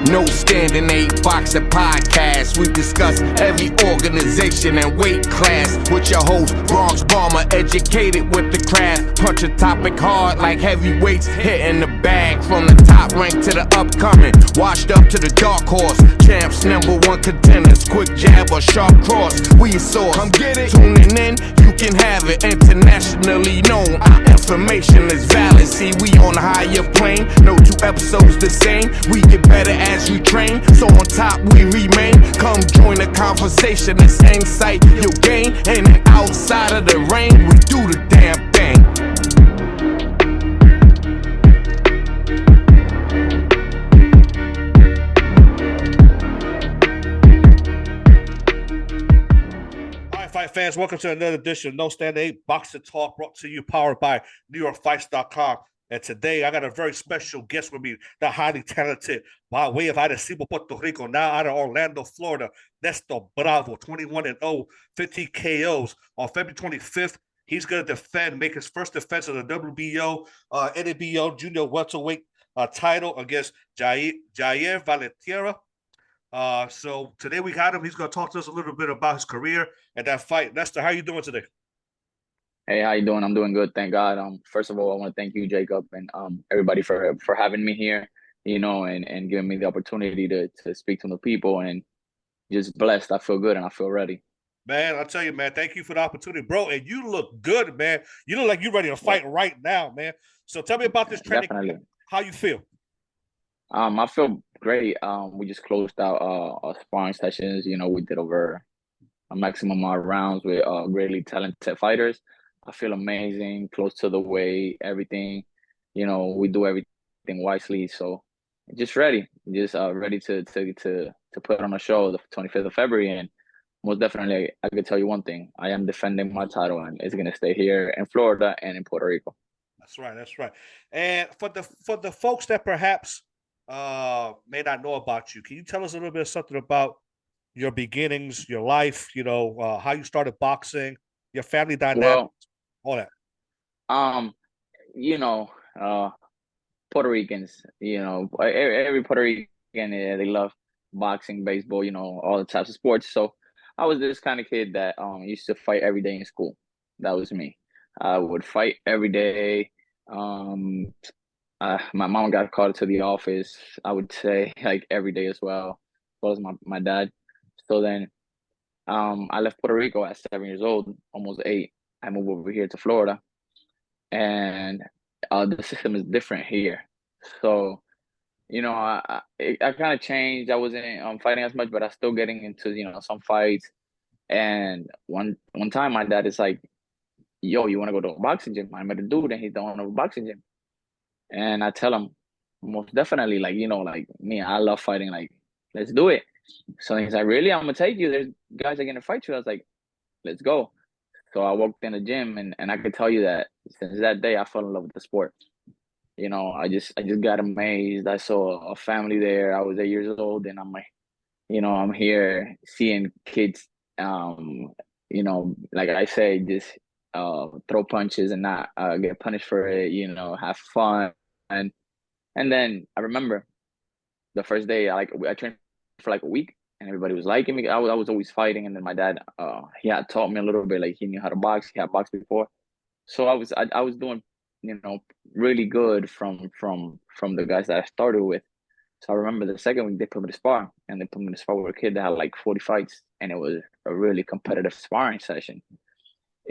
No Standing 8 Boxing Podcast. We discuss every organization and weight class with your host, Bronx Bomber, educated with the craft. Punch a topic hard like heavyweights, hitting the bag from the top rank to the upcoming. Washed up to the dark horse, champs, #1 contenders. Quick jab or sharp cross, we your source. Come get it. Tuning in, you can have it. Internationally known, our information is valid. See, we on a higher plane, no two episodes the same. We get better as we train, so on top we remain. Come join the conversation, this insight you'll gain. And then outside of the rain, we do the damn thing. Fight fans, welcome to another edition of No Standing 8 Boxing Talk, brought to you, powered by NewYorkFights.com. And today I got a very special guest with me, the highly talented, by way of Arecibo, Puerto Rico, now out of Orlando, Florida, Nestor Bravo, 21-0, 15 KOs. On February 25th, he's going to make his first defense of the WBO-NABO junior welterweight title against Jair Valtierra. So today we got him. He's going to talk to us a little bit about his career and that fight. Nestor, how you doing today? Hey, how you doing? I'm doing good, thank God. First of all, I want to thank you, Jacob, and everybody for having me here, and giving me the opportunity to speak to the people, and just blessed. I feel good and I feel ready. Man, I'll tell you, man, thank you for the opportunity, bro. And you look good, man. You look like you're ready to fight right now, man. So tell me about this training. Definitely. How you feel? I feel great. We just closed out our sparring sessions. We did over a maximum amount of rounds with really talented fighters. I feel amazing, close to the weight, everything. We do everything wisely. So just ready to put on a show the 25th of February. And most definitely, I can tell you one thing: I am defending my title, and it's gonna stay here in Florida and in Puerto Rico. That's right. That's right. And for the folks that perhaps may not know about you, can you tell us a little bit of something about your beginnings, your life? How you started boxing, your family dynamics, all that. Puerto Ricans, every Puerto Rican, they love boxing, baseball, all the types of sports. So I was this kind of kid that used to fight every day in school. That was me. I would fight every day. My mom got called to the office, I would say, like every day as well as my dad. So then I left Puerto Rico at 7 years old, almost 8. I moved over here to Florida, and the system is different here. So, I kind of changed. I wasn't fighting as much, but I still getting into, some fights. And one time my dad is like, yo, you want to go to a boxing gym? I met a dude and he's the owner of a boxing gym. And I tell him, most definitely, like me, I love fighting. Like, let's do it. So he's like, really? I'm going to take you. There's guys that are going to fight you. I was like, let's go. So I walked in the gym, and I could tell you that since that day, I fell in love with the sport. I just got amazed. I saw a family there. I was 8 years old, and I'm like, I'm here seeing kids, like I say, just throw punches and not get punished for it, have fun. And then I remember the first day, I trained for like a week, and everybody was liking me. I was always fighting, and then my dad, he had taught me a little bit. Like, he knew how to box. He had boxed before, so I was doing, really good from the guys that I started with. So I remember the second week they put me to spar, and they put me to spar with a kid that had like 40 fights, and it was a really competitive sparring session.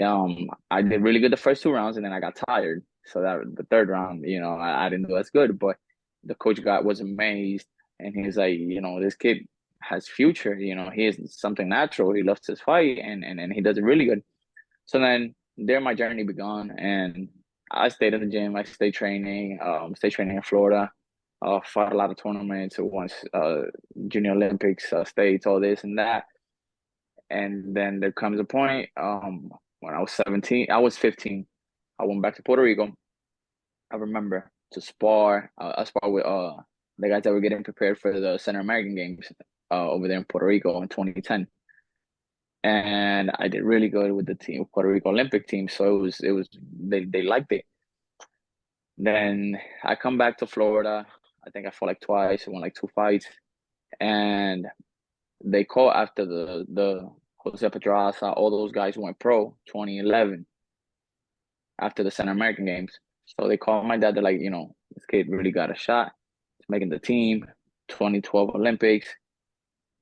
I did really good the first 2 rounds, and then I got tired. So that the third round, I didn't do as good, but the coach was amazed, and he's like, this kid has future. He is something natural. He loves to fight, and he does it really good. So then there my journey began, and I stayed in the gym. I stayed training in Florida. Fought a lot of tournaments, once Junior Olympics, states, all this and that. And then there comes a point, when I was 15, I went back to Puerto Rico. I remember to spar. I spar with the guys that were getting prepared for the Central American Games over there in Puerto Rico in 2010. And I did really good with the team, Puerto Rico Olympic team. So they liked it. Then I come back to Florida. I think I fought like twice. I won like 2 fights. and they called after the Jose Pedraza, all those guys went pro 2011 after the Central American Games. So they called my dad. They're like, this kid really got a shot. He's making the team. 2012 Olympics,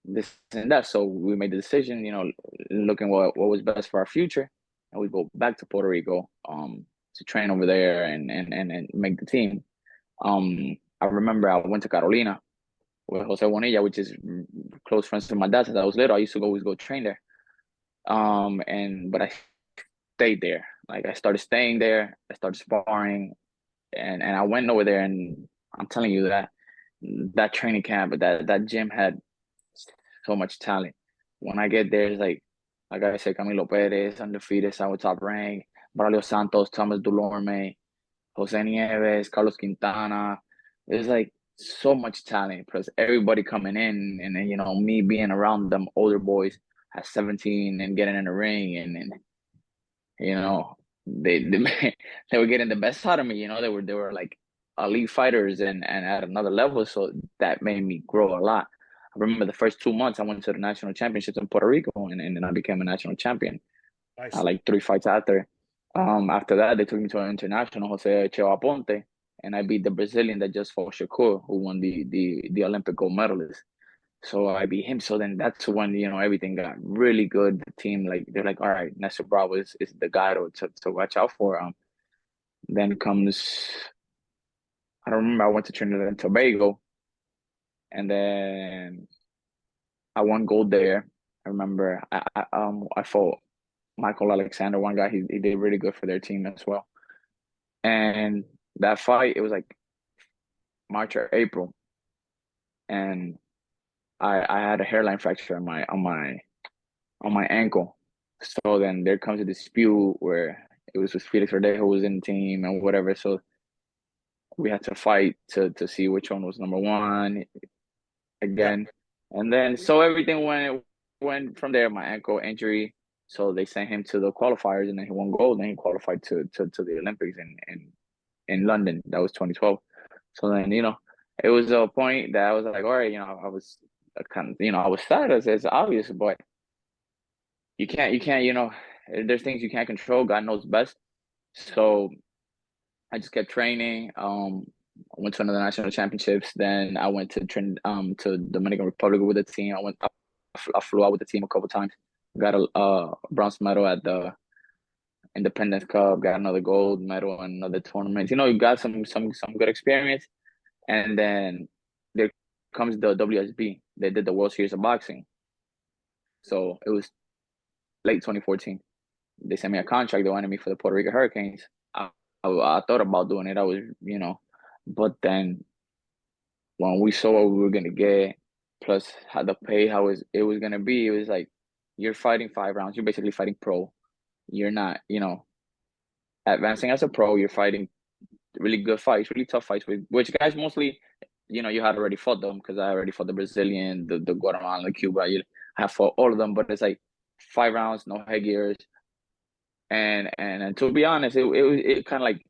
this and that. So we made the decision, looking what was best for our future, and we go back to Puerto Rico to train over there and make the team. I remember I went to Carolina with Jose Bonilla, which is close friends with my dad since I was little. I used to always go train there. But I stayed there. Like, I started staying there. I started sparring, and I went over there, and I'm telling you that training camp, that gym had so much talent. When I get there, it's like I said, Camilo Perez, undefeated, South top rank, Braulio Santos, Thomas Dulorme, Jose Nieves, Carlos Quintana. There's like so much talent, plus everybody coming in, and then, me being around them older boys at 17 and getting in the ring, and they they were getting the best out of me. They were like elite fighters and at another level. So that made me grow a lot. I remember the first 2 months I went to the national championships in Puerto Rico, and then I became a national champion. Nice. Like 3 fights after. After that, they took me to an international, Jose Cheo Aponte, and I beat the Brazilian that just fought Shakur, who won the Olympic gold medalist. So I beat him. So then that's when, everything got really good. The team, like, they're like, all right, Nestor Bravo is the guy to watch out for. Then comes, I don't remember, I went to Trinidad and Tobago, and then I won gold there. I remember I fought Michael Alexander, one guy. He did really good for their team as well. And that fight, it was like March or April, and I had a hairline fracture on my ankle. So then there comes a dispute where it was with Felix Verdejo, who was in the team and whatever. So we had to fight to see which one was number one again. And then so everything went from there. My ankle injury. So they sent him to the qualifiers, and then he won gold, and he qualified to the Olympics in London. That was 2012. So then, it was a point that I was like, all right, I was kind of, I was sad, as it's obvious, but you can't, there's things you can't control. God knows best. So I just kept training. I went to another national championships. Then I went to Dominican Republic with the team. I flew out with the team a couple times. Got a bronze medal at the Independence Cup. Got another gold medal in another tournament. You got some good experience. And then there comes the WSB. They did the World Series of Boxing. So it was late 2014. They sent me a contract. They wanted me for the Puerto Rico Hurricanes. I thought about doing it. I was, but then when we saw what we were gonna get, plus how the pay, how it was gonna be, it was like, you're fighting 5 rounds. You're basically fighting pro. You're not, advancing as a pro. You're fighting really good fights, really tough fights with which guys mostly, you had already fought them, because I already fought the Brazilian, the Guatemalan, the Cuba. I have fought all of them, but it's like 5 rounds, no headgears. And to be honest, it kind of like,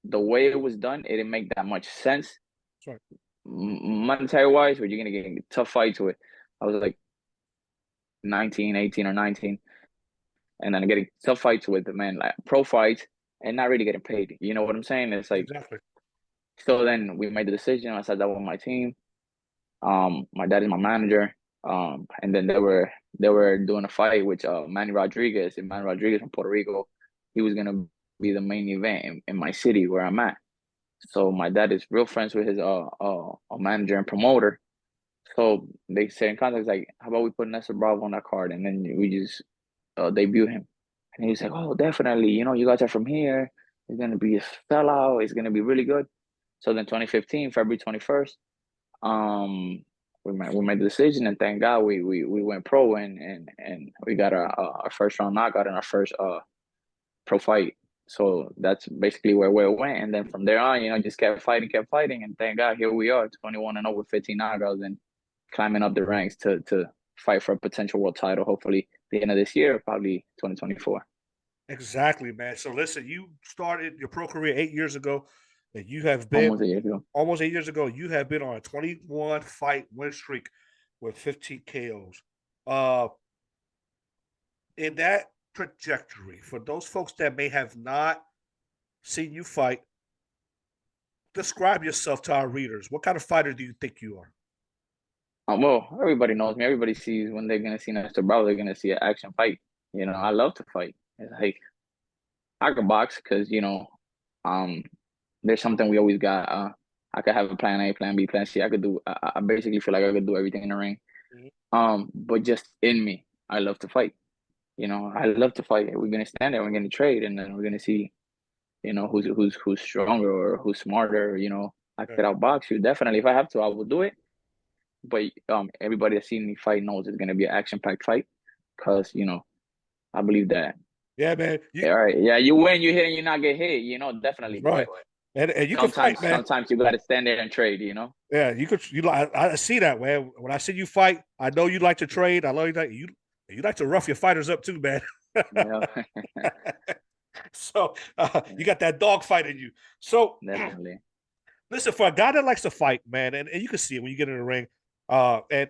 the way it was done, it didn't make that much sense. Right. Monetary wise, but you're gonna get tough fights with. I was like 19, 18 or 19, and then getting tough fights with, man, like pro fights, and not really getting paid. You know what I'm saying? It's like, Exactly. So then we made the decision. I sat down with my team. My dad is my manager. And then they were doing a fight with Manny Rodriguez. And Manny Rodriguez from Puerto Rico, he was gonna be the main event in my city where I'm at. So my dad is real friends with his manager and promoter. So they said in contact, like, how about we put Nestor Bravo on that card, and then we just debut him. And he was like, oh, definitely. You guys are from here. It's gonna be a sellout. It's gonna be really good. So then 2015, February 21st, we made the decision, and thank God we went pro, and we got our first round knockout in our first pro fight. So that's basically where it went. And then from there on, just kept fighting, and thank God here we are, 21-0 with 15 knockouts, and climbing up the ranks to fight for a potential world title, hopefully the end of this year, probably 2024. Exactly, man. So listen, you started your pro career 8 years ago, and you have been Almost a year ago. almost 8 years ago. You have been on a 21 fight win streak. with 15 KOs. Uh, in that trajectory, for those folks that may have not seen you fight, describe yourself to our readers. What kind of fighter do you think you are? Well, everybody knows me. Everybody sees when they're gonna see Nestor Bravo, they're gonna see an action fight. You know, I love to fight. It's like I can box because um, there's something we always got. I could have a plan A, plan B, plan C. I could do. I basically feel like I could do everything in the ring. Mhm. But just in me, I love to fight. I love to fight. We're gonna stand there. We're gonna trade, and then we're gonna see. Who's stronger or who's smarter. I Yeah. could outbox you. Definitely, if I have to, I will do it. But everybody that's seen me fight knows it's gonna be an action-packed fight, cause I believe that. Yeah, man. All right, yeah, you win, you hit, and you not get hit. Definitely. But Right. And you can fight, sometimes, man. sometimes you gotta stand there and trade. Yeah, you could. I see that, man. When I see you fight, I know you like to trade. I know you like to rough your fighters up too, man. Yeah, So you got that dog fight in you. So definitely. listen, for a guy that likes to fight, man, and you can see it when you get in the ring. And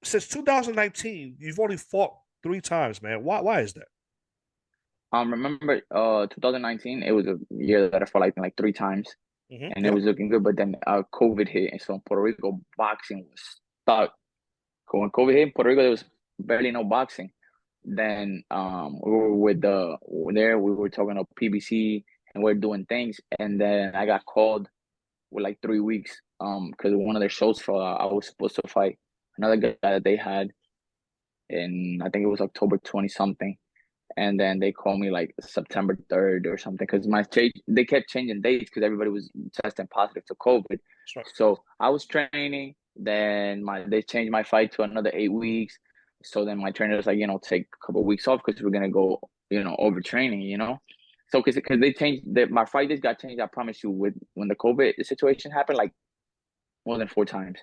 since 2019, you've only fought 3 times, man. Why is that? Remember, 2019, it was a year that I fought like 3 times, and it Yep. was looking good. But then COVID hit, and so in Puerto Rico, boxing was stuck. When COVID hit in Puerto Rico, there was barely no boxing. Then we were we were talking about PBC, and we are doing things, and then I got called with like 3 weeks because one of their shows for I was supposed to fight another guy that they had in, I think it was October 20 something, and then they called me like September 3rd or something because they kept changing dates because everybody was testing positive to COVID. That's right. So I was training, then they changed my fight to another 8 weeks. So then my trainer was like, take a couple of weeks off because we're gonna go, overtraining. So because they changed my fight dates got changed. I promise you, when the COVID situation happened, like more than 4 times.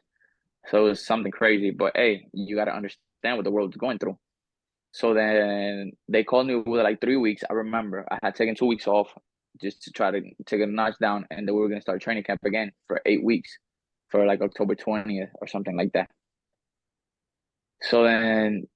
So it was something crazy. But hey, you gotta understand what the world's going through. So then they called me with like 3 weeks. I remember I had taken 2 weeks off just to try to take a notch down, and then we were gonna start training camp again for 8 weeks, for like October 20th or something like that. So then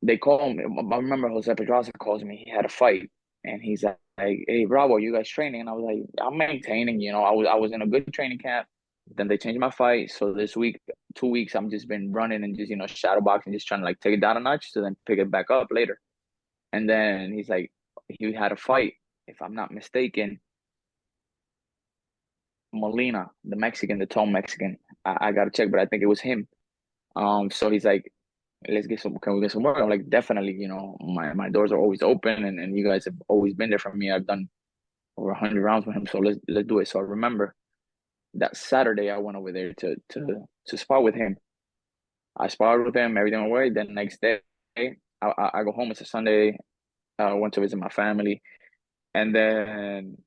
they called me. I remember Jose Pedraza calls me. He had a fight, and he's like, "Hey, Bravo, you guys training?" And I was like, "I'm maintaining." I was in a good training camp. Then they changed my fight. So this week, 2 weeks, I'm just been running and just shadow boxing, just trying to like take it down a notch, so then pick it back up later. And then he's like, he had a fight, if I'm not mistaken, Molina, the Mexican, the tall Mexican. I gotta check, but I think it was him. So he's like, can we get some work? I'm like, definitely, my doors are always open, and you guys have always been there for me. I've done over 100 rounds with him, so let's do it. So I remember that Saturday I went over there to spar with him. I sparred with him, everything went away. Then next day, I go home. It's a Sunday. I went to visit my family, and then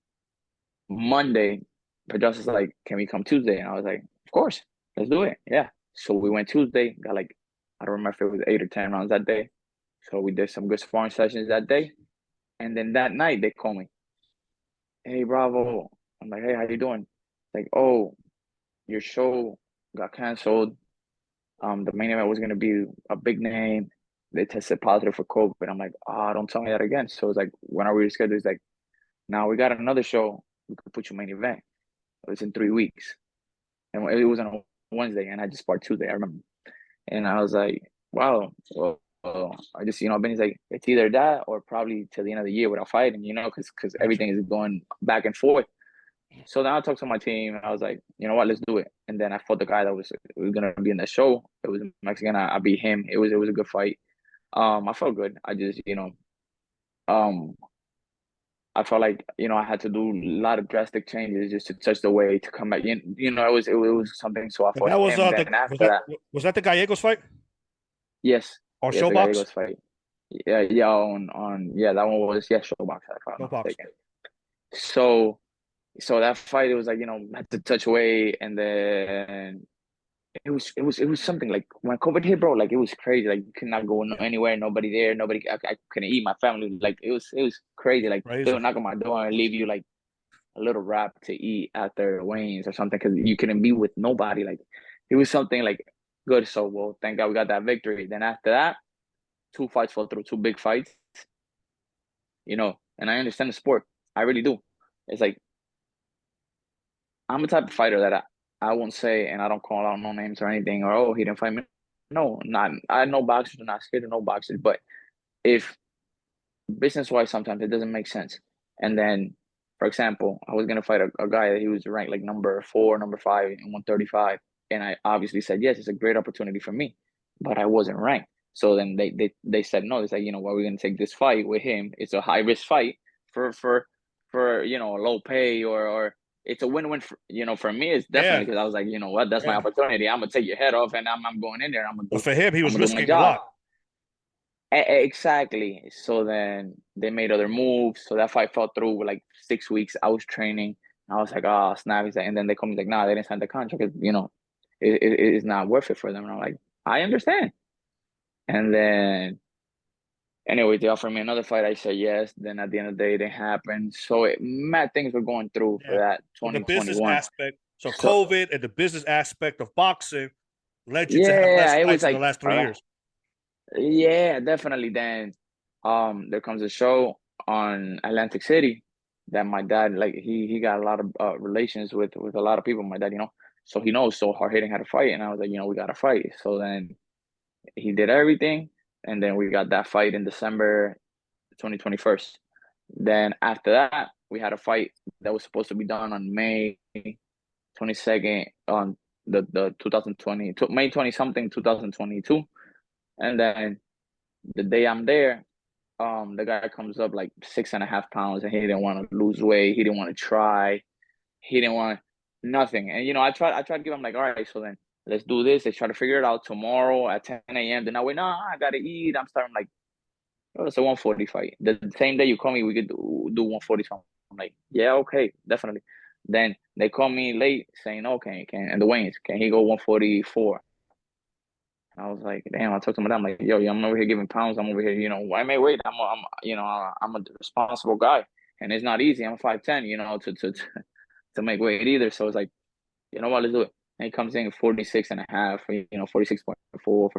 Monday, Pedraza's like, "Can we come Tuesday?" And I was like, "Of course, let's do it." Yeah. So we went Tuesday. Got like, I don't remember if it was 8 or 10 rounds that day. So we did some good sparring sessions that day, and then that night they call me, "Hey, Bravo." I'm like, "Hey, how you doing?" Like, "Oh, your show got canceled. The main event was gonna be a big name. They tested positive for COVID." I'm like, "Ah, don't tell me that again." So it's like, when are we rescheduled? It's like, "Now we got another show. We could put you main event. It's in 3 weeks." And it was on a Wednesday, and I just sparred Tuesday, I remember. And I was like, "Wow." Well, I just, Benny's like, "It's either that or probably till the end of the year without fighting, because Gotcha. everything is going back and forth." So then I talked to my team, and I was like, "You know what? Let's do it." And then I fought the guy that was gonna be in the show. It was Mexican. I beat him. It was a good fight. I felt good. I just, um, I felt like I had to do a lot of drastic changes just to touch the weight to come back. It was something. So I And fought that was him. the Then after that, was that the Gallegos fight yes, or yes, the Showbox? Gallegos fight. Yeah, yeah, on yeah, that one was, yeah, Showbox, if I'm not Showbox. mistaken. So that fight, it was like, I had to touch weight, and then it was something like when COVID hit, bro. Like, it was crazy. Like, you could not go anywhere, nobody there, nobody. I couldn't eat. My family, like, it was crazy. Like, they Crazy. would knock on my door and leave you like a little wrap to eat after Wayne's or something, because you couldn't be with nobody. Like, it was something like Good. So, well, thank God we got that victory. Then after that, 2 fights fell through, 2 big fights, and I understand the sport. I really do. It's like, I'm the type of fighter that I won't say, and I don't call out no names or anything, or, oh, he didn't fight me. No, not, I know boxers are not scared of no boxers, but if business wise, sometimes it doesn't make sense. And then, for example, I was gonna fight a guy that he was ranked like number 4, number 5 in 135, and I obviously said yes. It's a great opportunity for me, but I wasn't ranked. So then they said no. They said, well, we're gonna take this fight with him. It's a high risk fight for a low pay, or it's a win-win for me. It's definitely, Yeah, because I was like, what, that's my yeah. opportunity. I'm gonna take your head off, and I'm going in there. But for him, he I'm was gonna do my risking a job. lot. Exactly. So then they made other moves. So that fight fell through with like 6 weeks. I was training. I was like, oh, snap. And then they come like, nah, they didn't sign the contract. It's not worth it for them. And I'm like, I understand. And then, anyway, they offered me another fight. I said yes. Then at the end of the day, it didn't happen. So mad things were going through for Yeah. that So the business 2021. aspect, so So COVID and the business aspect of boxing led you to have yeah, less it was fights in the like, last 3 years. yeah, definitely. Then, there comes a show on Atlantic City that my dad, like, he got a lot of relations with a lot of people. My dad, so he knows so hard hitting how to fight, and I was like, we got to fight. So then he did everything, and then we got that fight in December 2021. Then after that, we had a fight that was supposed to be done on May 22nd on the 2020 May 20 something 2022, and then the day I'm there, the guy comes up like 6.5 pounds, and he didn't want to lose weight. He didn't want to try. He didn't want nothing. And I tried to give him like, all right, so then let's do this. Let's try to figure it out tomorrow at 10 a.m. Then I went, no, I gotta eat. I'm starting like, oh, it's a 140 fight. The same day you call me, we could do 140. I'm like, yeah, okay, definitely. Then they call me late saying, okay, and the Waynes, can he go 144? I was like, damn. I talked to my dad. I'm like, yo, I'm over here giving pounds. I'm over here, I may wait. I'm a responsible guy, and it's not easy. I'm 5'10", to make weight either. So it's like, you know what, let's do it. And he comes in at 46 and a half, 46.4.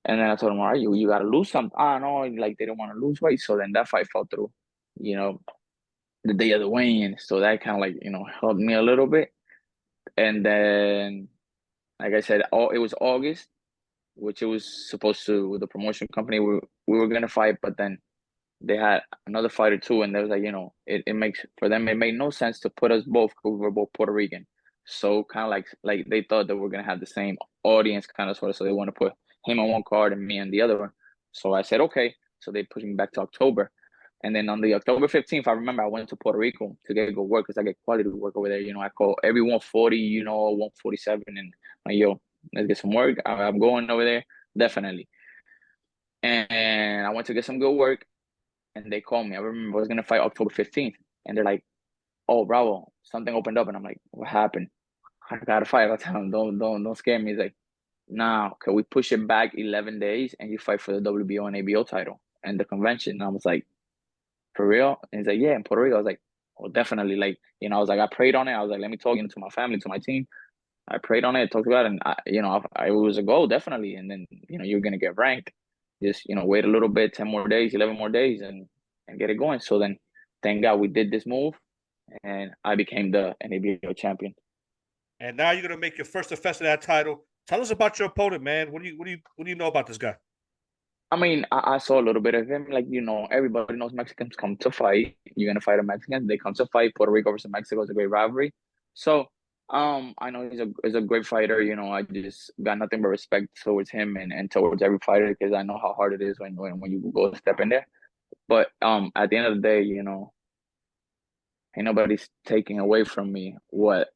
And then I told him, all right, you got to lose something. I don't know, like, they don't want to lose weight. So then that fight fell through, you know, the day of the weigh-in. So that kind of like, helped me a little bit. And then, like I said, it was August, which it was supposed to, with the promotion company, we were gonna fight, but then they had another fighter too, and they was like, it makes for them, it made no sense to put us both, because we were both Puerto Rican. So kind of like they thought that we're gonna have the same audience, kind of, sort of, so they want to put him on one card and me on the other one. So I said okay. So they pushed me back to October. And then on the October 15th, I remember I went to Puerto Rico to get good work, because I get quality work over there. I call every 140, 147, and like, yo, let's get some work. I'm going over there, definitely. And I went to get some good work, and they called me. I remember I was gonna fight October 15th, and they're like, "Oh, Bravo, something opened up," and I'm like, "What happened?" I gotta fight. I tell him, don't scare me. He's like, "Nah, can we push it back 11 days and you fight for the WBO and ABO title and the convention?" And I was like, "For real?" And he's like, "Yeah, in Puerto Rico." I was like, "Oh, definitely." Like, I was like, I prayed on it. I was like, let me talk to my family, to my team. I prayed on it, talked about it, and it was a goal, definitely. And then, you're gonna get ranked. Just, wait a little bit, 10 more days, 11 more days, and get it going. So then, thank God we did this move, and I became the NABO champion. And now you're gonna make your first defense of that title. Tell us about your opponent, man. What do you know about this guy? I mean, I saw a little bit of him. Like, everybody knows Mexicans come to fight. You're gonna fight a Mexican. They come to fight. Puerto Rico versus Mexico is a great rivalry. So, I know he's a great fighter. I just got nothing but respect towards him, and towards every fighter, because I know how hard it is when you go step in there. But at the end of the day, ain't nobody's taking away from me what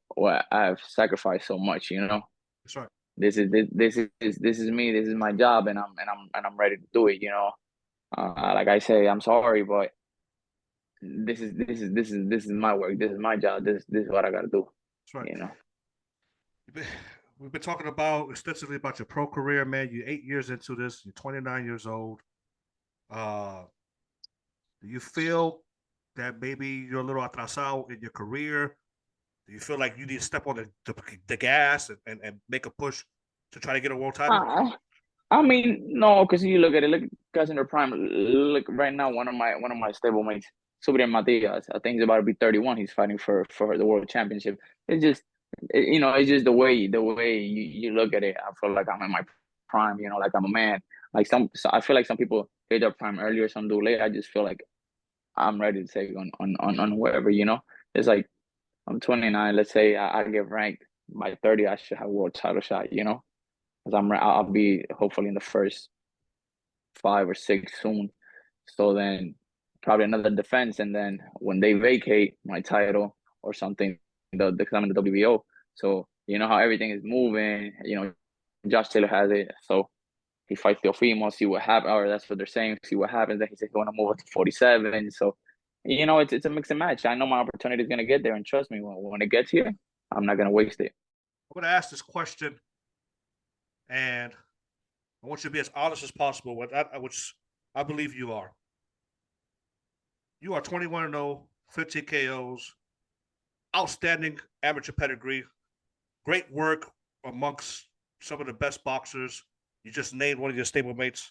I've sacrificed so much. That's right. This is me. This is my job, and I'm ready to do it. Like I say, I'm sorry, but this is my work. This is my job. This is what I gotta do. That's right. You know. We've been talking about extensively about your pro career, man. You're 8 years into this. You're 29 years old. Uh, do you feel that maybe you're a little atrasado in your career? Do you feel like you need to step on the gas and make a push to try to get a world title? I mean, no, because you look at it, look guys in their prime. Look right now, one of my stablemates, Subriel Matias. I think he's about to be 31. He's fighting for the world championship. It's just, it's just the way you look at it. I feel like I'm in my prime. Like I'm a man. Like I feel like some people hit their prime earlier, some do late. I just feel like I'm ready to take on whoever. It's like I'm 29. Let's say I get ranked by 30. I should have a world title shot. Because I'll be hopefully in the first 5 or 6 soon. So then probably another defense, and then when they vacate my title or something, because I'm in the WBO. So you know how everything is moving. Josh Taylor has it, so he fights Teofimo, see what happens, or that's what they're saying. See what happens. Then he says he want to move up to 47. So it's a mix and match. I know my opportunity is gonna get there, and trust me, when it gets here, I'm not gonna waste it. I'm gonna ask this question, and I want you to be as honest as possible with that, which I believe you are. You are 21-0, 15 KOs, outstanding amateur pedigree, great work amongst some of the best boxers. You just named one of your stablemates.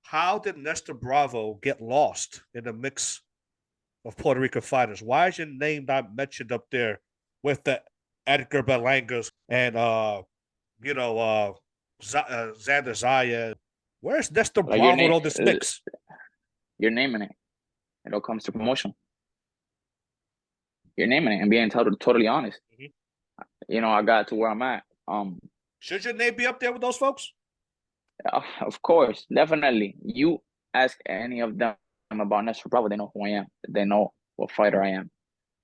How did Nestor Bravo get lost in the mix of Puerto Rican fighters? Why is your name not mentioned up there with the Edgar Berlangas and Xander Zaya? Where's Nestor Like Bravo in all this mix? You're naming it. It all comes to promotion. You're naming it and being totally honest. Mm-hmm. I got to where I'm at. Should your name be up there with those folks? Of course, definitely. You ask any of them about Nestor Bravo, they know who I am. They know what fighter I am.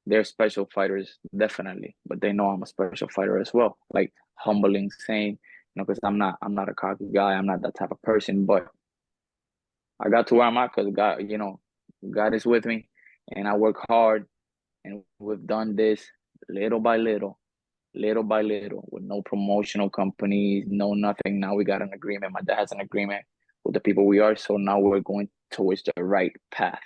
They're special fighters, definitely, but they know I'm a special fighter as well. Like humbling, saying, because I'm not a cocky guy. I'm not that type of person. But I got to where I'm at because God is with me, and I work hard, and we've done this little by little with no promotional companies, no nothing. Now we got an agreement. My dad has an agreement with the people we are. So now we're going towards the right path.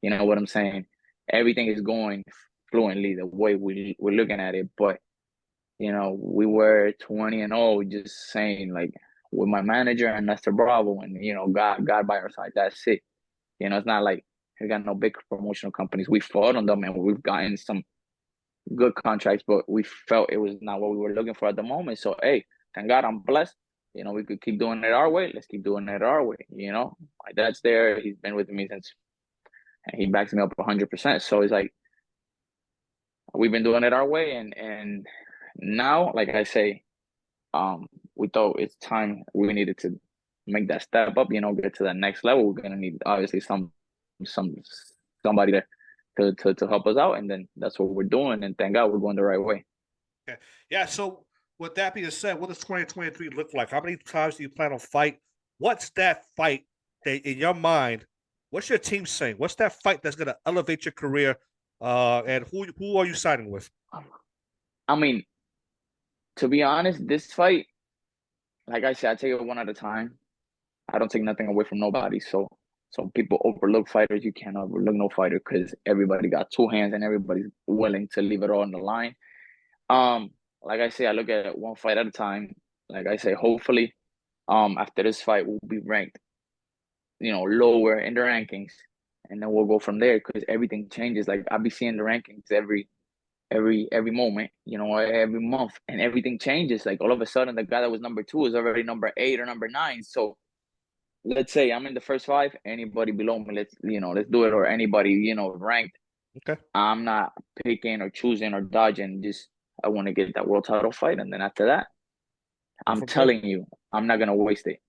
You know what I'm saying? Everything is going fluently the way we're looking at it. But, we were 20-0, just saying like with my manager and Nestor Bravo and, God by our side. That's it. It's not like we got no big promotional companies. We fought on them and we've gotten some good contracts, but we felt it was not what we were looking for at the moment. So, hey, thank God I'm blessed. We could keep doing it our way. Let's keep doing it our way. My dad's there. He's been with me since, and he backs me up 100%. So it's like, we've been doing it our way. And now, like I say, we thought it's time we needed to make that step up, get to that next level. We're going to need, obviously, somebody to help us out, and then that's what we're doing, and thank God we're going the right way. Okay. Yeah, so with that being said, what does 2023 look like? How many times do you plan on fight? What's that fight that in your mind, what's your team saying? What's that fight that's going to elevate your career, and who are you signing with? I mean, to be honest, this fight, like I said, I take it one at a time. I don't take nothing away from nobody. So people overlook fighters. You can't overlook no fighter because everybody got two hands and everybody's willing to leave it all on the line. Like I say, I look at it one fight at a time. Like I say, hopefully, after this fight, we'll be ranked, lower in the rankings, and then we'll go from there because everything changes. Like I'll be seeing the rankings every moment, every month, and everything changes. Like all of a sudden, the guy that was number 2 is already number 8 or number 9. So let's say I'm in the first 5, anybody below me, let's do it, or anybody, ranked. Okay. I'm not picking or choosing or dodging. Just I want to get that world title fight, and then after that, I'm telling you, I'm not gonna waste it.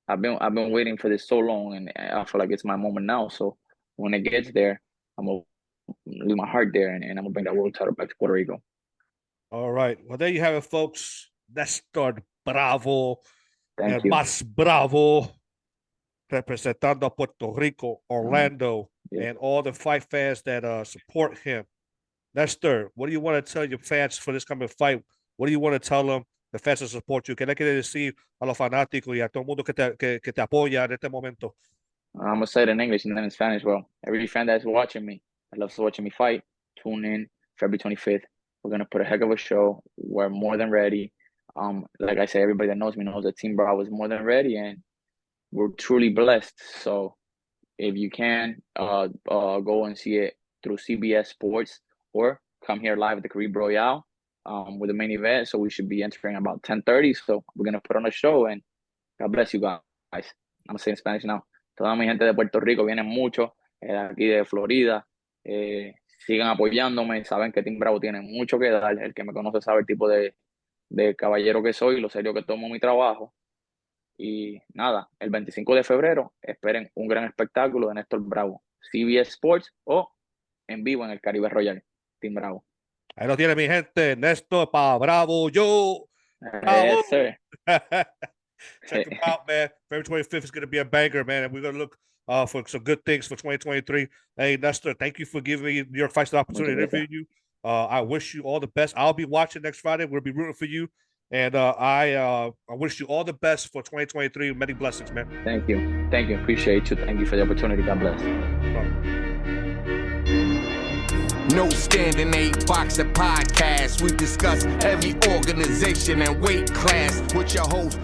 I've been waiting for this so long, and I feel like it's my moment now. So when it gets there, I'm gonna leave my heart there, and I'm gonna bring that world title back to Puerto Rico. All right. Well, there you have it, folks. Nestor Bravo. Thank you. Mas Bravo, representando a Puerto Rico, Orlando, and all the fight fans that support him. Nestor, what do you want to tell your fans for this coming fight? What do you want to tell them, the fans that support you? ¿Qué le quiere decir a los fanáticos y a todo el mundo que te apoya en este momento? I'm gonna say it in English and then in Spanish. Well, every fan that's watching me, that loves watching me fight, tune in February 25th. We're gonna put a heck of a show. We're more than ready. Like I said, everybody that knows me knows that Team Bravo is more than ready, and we're truly blessed. So if you can, go and see it through CBS Sports or come here live at the Caribe Royale with the main event. So we should be entering about 10:30. So we're going to put on a show, and God bless you guys. I'm going to say in Spanish now. Toda mi gente de Puerto Rico, vienen mucho, aquí de Florida. Sigan apoyándome. Saben que Team Bravo tiene mucho que dar. El que me conoce sabe el tipo de caballero que soy, lo serio que tomo mi trabajo. Y nada, el 25 de febrero esperen un gran espectáculo de Nestor Bravo, CBS Sports o en vivo en el Caribe Royale, Team Bravo. Ahí lo tiene mi gente, Nestor Bravo, yo. Bravo. Yes, sir. Check him out, man. February 25th is going to be a banger, man, and we're going to look for some good things for 2023. Hey, Nestor, thank you for giving me New York Fights the opportunity to interview you. I wish you all the best. I'll be watching next Friday. We'll be rooting for you. And I wish you all the best for 2023. Many blessings, man. Thank you. Thank you. Appreciate you. Thank you for the opportunity. God bless. No Standing 8 Boxer Podcast. We discuss every organization and weight class with your host.